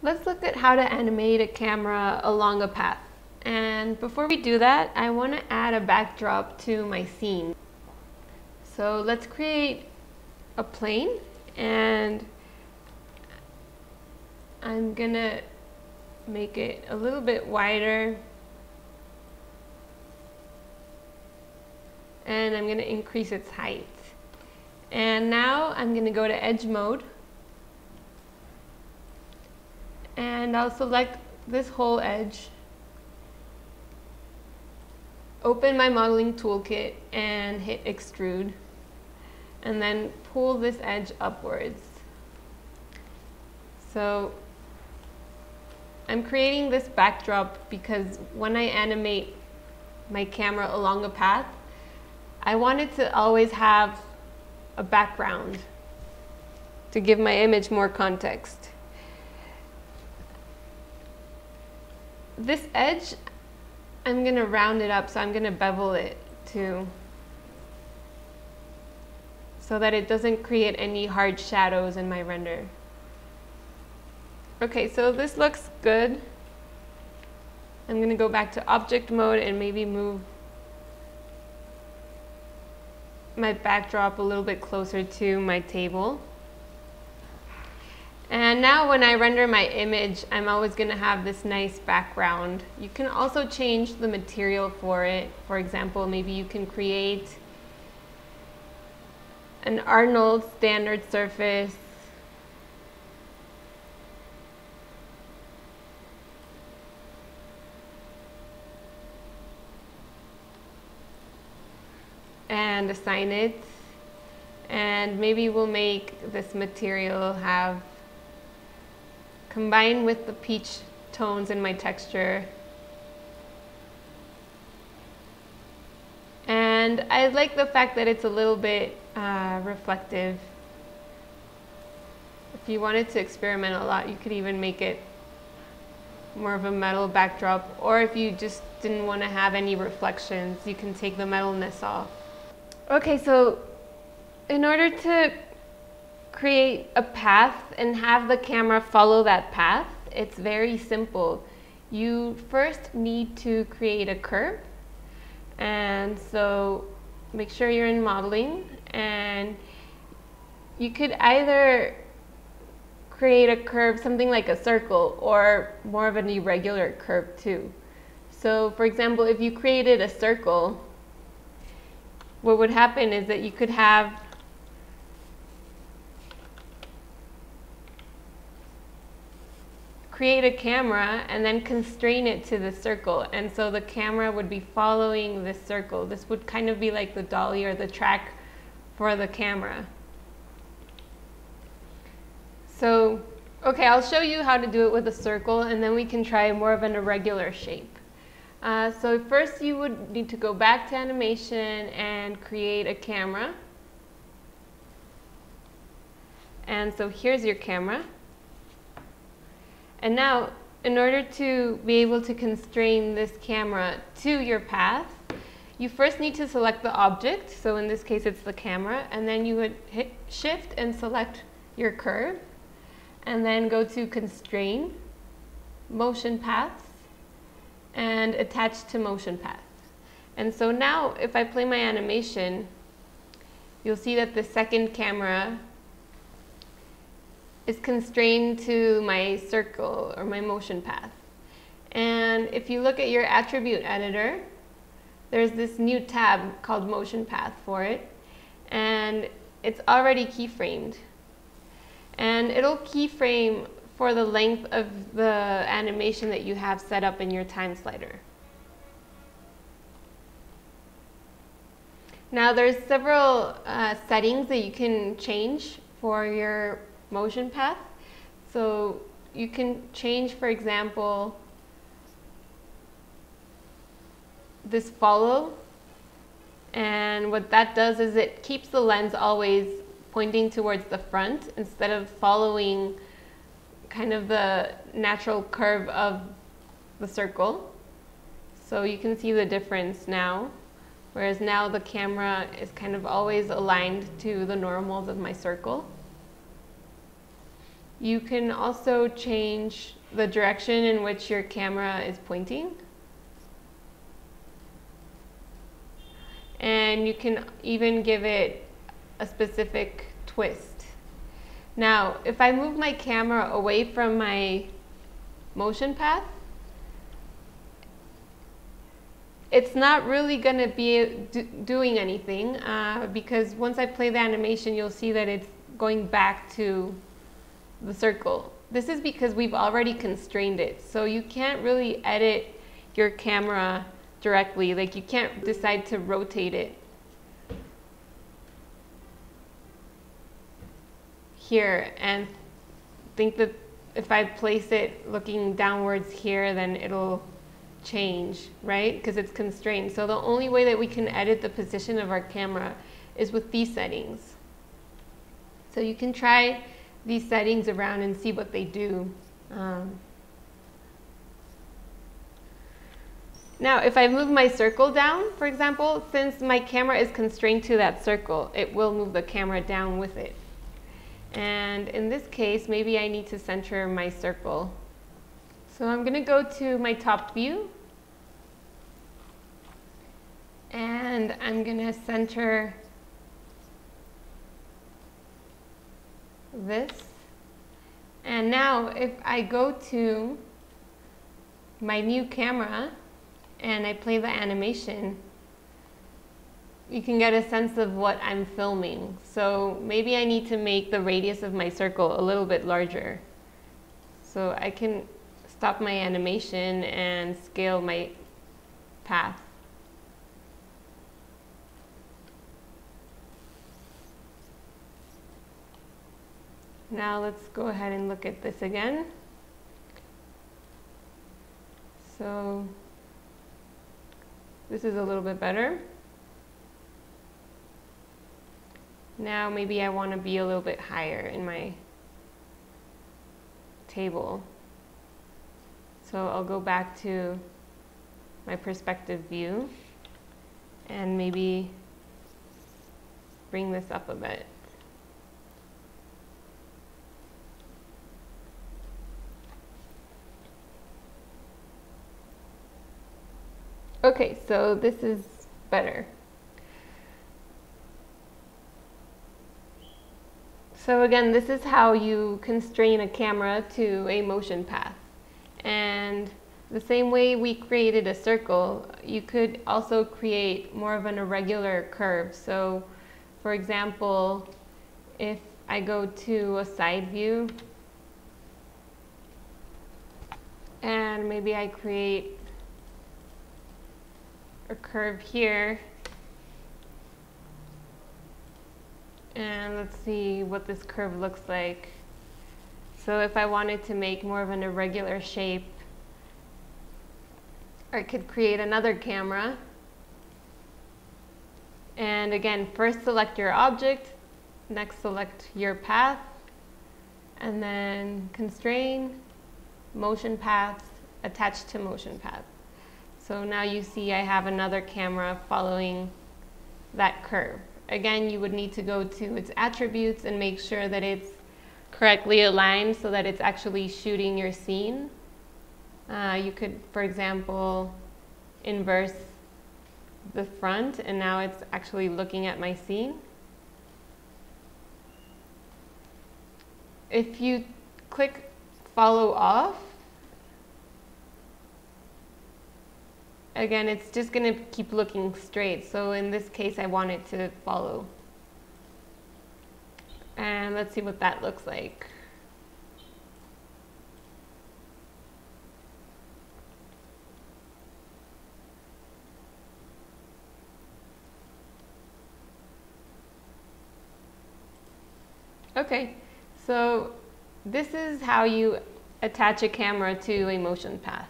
Let's look at how to animate a camera along a path. And before we do that, I want to add a backdrop to my scene. So let's create a plane, and I'm gonna make it a little bit wider, and I'm gonna increase its height. And now I'm gonna go to edge mode, and I'll select this whole edge, open my modeling toolkit and hit extrude, and then pull this edge upwards. So I'm creating this backdrop because when I animate my camera along a path, I want it to always have a background to give my image more context. This edge, I'm going to round it up, so I'm going to bevel it too, so that it doesn't create any hard shadows in my render. Okay, so this looks good. I'm going to go back to object mode and maybe move my backdrop a little bit closer to my table. And now when I render my image, I'm always going to have this nice background. You can also change the material for it. For example, maybe you can create an Arnold standard surface, and assign it, and maybe we'll make this material have combine with the peach tones in my texture. And I like the fact that it's a little bit reflective. If you wanted to experiment a lot, you could even make it more of a metal backdrop, or if you just didn't want to have any reflections, you can take the metalness off. Okay, so in order to create a path and have the camera follow that path, it's very simple. You first need to create a curve, and so make sure you're in modeling, and you could either create a curve, something like a circle, or more of an irregular curve too. So for example, if you created a circle, what would happen is that you could have create a camera and then constrain it to the circle, and so the camera would be following this circle. This would kind of be like the dolly or the track for the camera. So, okay, I'll show you how to do it with a circle, and then we can try more of an irregular shape. So first you would need to go back to animation and create a camera. And so here's your camera. And now, in order to be able to constrain this camera to your path, you first need to select the object. So in this case, it's the camera. And then you would hit Shift and select your curve. And then go to Constrain, Motion Paths, and Attach to Motion Path. And so now, if I play my animation, you'll see that the second camera is constrained to my circle or my motion path. And if you look at your attribute editor, there's this new tab called Motion Path for it, and it's already keyframed. And it'll keyframe for the length of the animation that you have set up in your time slider. Now there's several settings that you can change for your motion path. So you can change, for example, this follow, and what that does is it keeps the lens always pointing towards the front instead of following kind of the natural curve of the circle. So you can see the difference now, whereas now the camera is kind of always aligned to the normals of my circle. You can also change the direction in which your camera is pointing. And you can even give it a specific twist. Now, if I move my camera away from my motion path, it's not really going to be doing anything because once I play the animation, you'll see that it's going back to the circle. This is because we've already constrained it. So you can't really edit your camera directly. Like, you can't decide to rotate it here and think that if I place it looking downwards here, then it'll change, right? Because it's constrained. So the only way that we can edit the position of our camera is with these settings. So you can try these settings around and see what they do. Now, if I move my circle down, for example, since my camera is constrained to that circle, it will move the camera down with it. And in this case, maybe I need to center my circle. So I'm going to go to my top view. And I'm going to center this. And now if I go to my new camera and I play the animation, you can get a sense of what I'm filming. So maybe I need to make the radius of my circle a little bit larger. So I can stop my animation and scale my path. Now let's go ahead and look at this again. So this is a little bit better. Now maybe I want to be a little bit higher in my table. So I'll go back to my perspective view and maybe bring this up a bit. Okay, so this is better. So again, this is how you constrain a camera to a motion path. And the same way we created a circle, you could also create more of an irregular curve. So for example, if I go to a side view and maybe I create a curve here, and let's see what this curve looks like. So if I wanted to make more of an irregular shape, I could create another camera. And again, first select your object, next select your path, and then constrain, motion paths, attach to motion path. So now you see I have another camera following that curve. Again, you would need to go to its attributes and make sure that it's correctly aligned so that it's actually shooting your scene. You could, for example, inverse the front and now it's actually looking at my scene. If you click follow off, again, it's just going to keep looking straight. So in this case, I want it to follow. And let's see what that looks like. Okay, so this is how you attach a camera to a motion path.